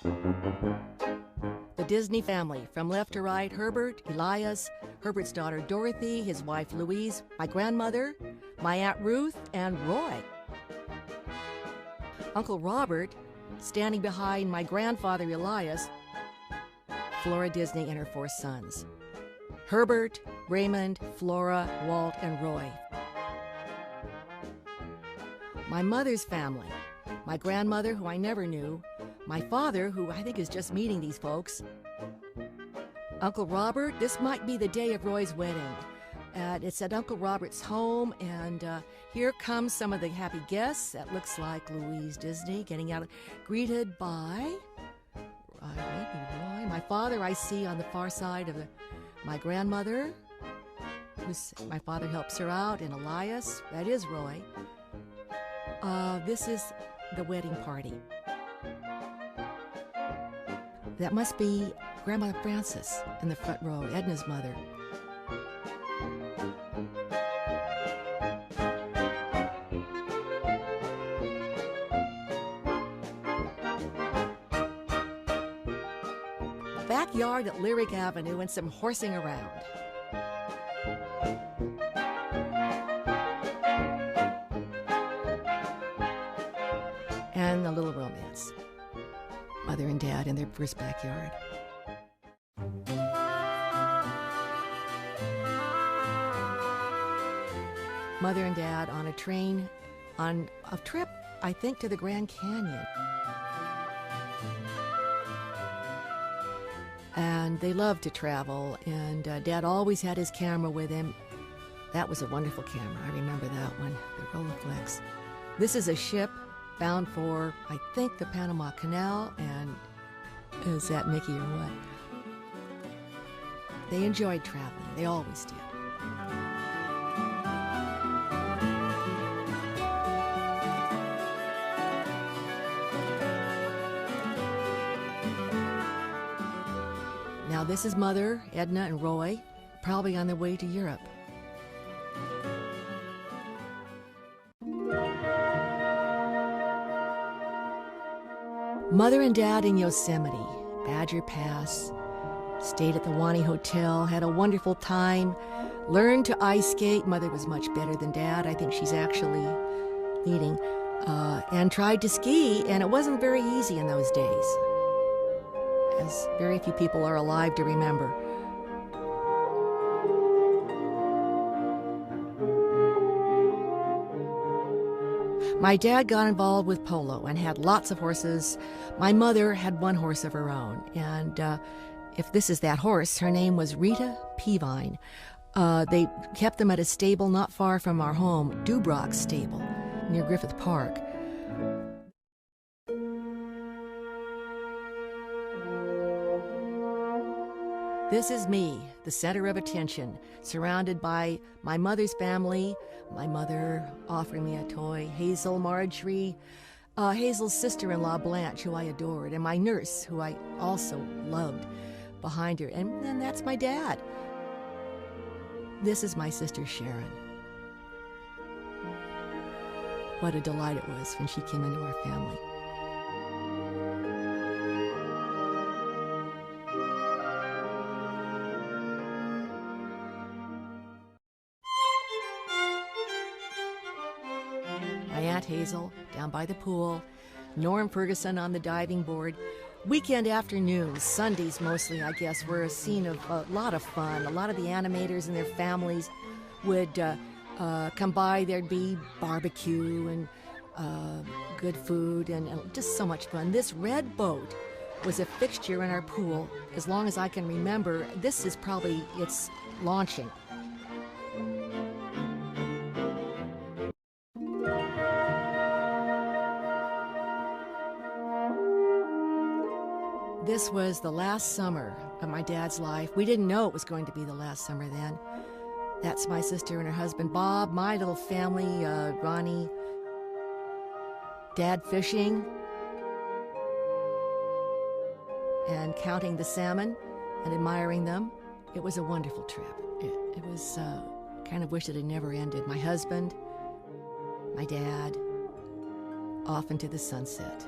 The Disney family, from left to right: Herbert, Elias, Herbert's daughter Dorothy, his wife Louise, my grandmother, my Aunt Ruth, and Roy. Uncle Robert, standing behind my grandfather Elias, Flora Disney and her 4 sons: Herbert, Raymond, Flora, Walt, and Roy. My mother's family: my grandmother, who I never knew, my father, who I think is just meeting these folks, Uncle Robert. This might be the day of Roy's wedding. It's at Uncle Robert's home, and here comes some of the happy guests. That looks like Louise Disney getting out, greeted by maybe Roy. My father I see on the far side of my grandmother, my father helps her out, and Elias, that is Roy. This is the wedding party. That must be Grandmother Frances in the front row, Edna's mother. Backyard at Lyric Avenue and some horsing around. And a little romance. Mother and Dad in their first backyard. Mother and Dad on a train, on a trip, I think, to the Grand Canyon. And they loved to travel, and Dad always had his camera with him. That was a wonderful camera. I remember that one, the Rolleiflex. This is a ship bound for, I think, the Panama Canal, and is that Mickey or what? They enjoyed traveling. They always did. Now this is Mother, Edna, and Roy, probably on their way to Europe. Mother and Dad in Yosemite, Badger Pass, stayed at the Wani Hotel, had a wonderful time, learned to ice skate. Mother was much better than Dad. I think she's actually leading, and tried to ski, and it wasn't very easy in those days, as very few people are alive to remember. My dad got involved with polo and had lots of horses. My mother had 1 horse of her own, and if this is that horse, her name was Rita Peavine. They kept them at a stable not far from our home, Dubrock's Stable, near Griffith Park. This is me, the center of attention, surrounded by my mother's family, my mother offering me a toy, Hazel, Marjorie, Hazel's sister-in-law, Blanche, who I adored, and my nurse, who I also loved, behind her. And then that's my dad. This is my sister, Sharon. What a delight it was when she came into our family. My Aunt Hazel down by the pool, Norm Ferguson on the diving board. Weekend afternoons, Sundays mostly, I guess, were a scene of a lot of fun. A lot of the animators and their families would come by. There'd be barbecue and good food and just so much fun. This red boat was a fixture in our pool as long as I can remember. This is probably its launching. This was the last summer of my dad's life. We didn't know it was going to be the last summer then. That's my sister and her husband, Bob, my little family, Ronnie, Dad fishing, and counting the salmon and admiring them. It was a wonderful trip. It was kind of wish it had never ended. My husband, my dad, off into the sunset.